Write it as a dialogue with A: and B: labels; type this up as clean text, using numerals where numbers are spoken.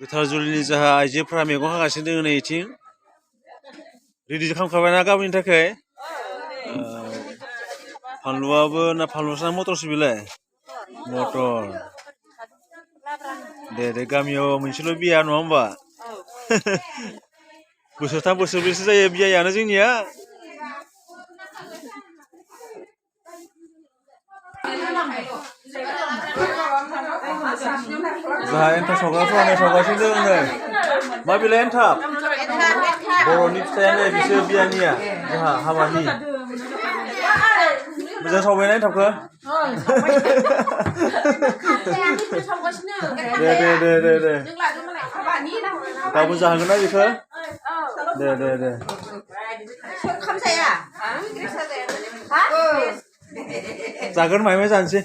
A: गोथार जुलिनि जाहा आइजोफ्रा मैगं हागासिनो दङ नै इथिं रेडि खालामखाबायना गाबोननि थाखाय फानलुआबो ना फानलुसो ना मटरसो बेलाय मटर दे गामियाव मोनसेल' बिया नङा होमबा बोसोरथाम बोसोरब्रैसो जायो बियायानो जोंनिया जाहा एन्थाब सावग्राफोरानो सावगासिनो दङ नै मा बिलाइ एन्थाब बर'नि फिथायानो बिसोर बियानिया जाहा हाबानि मोजां सावबायना एन्थाबखौ दे गाबोन जाहोगोन ना बेखौ दे जागोन माइ जानोसै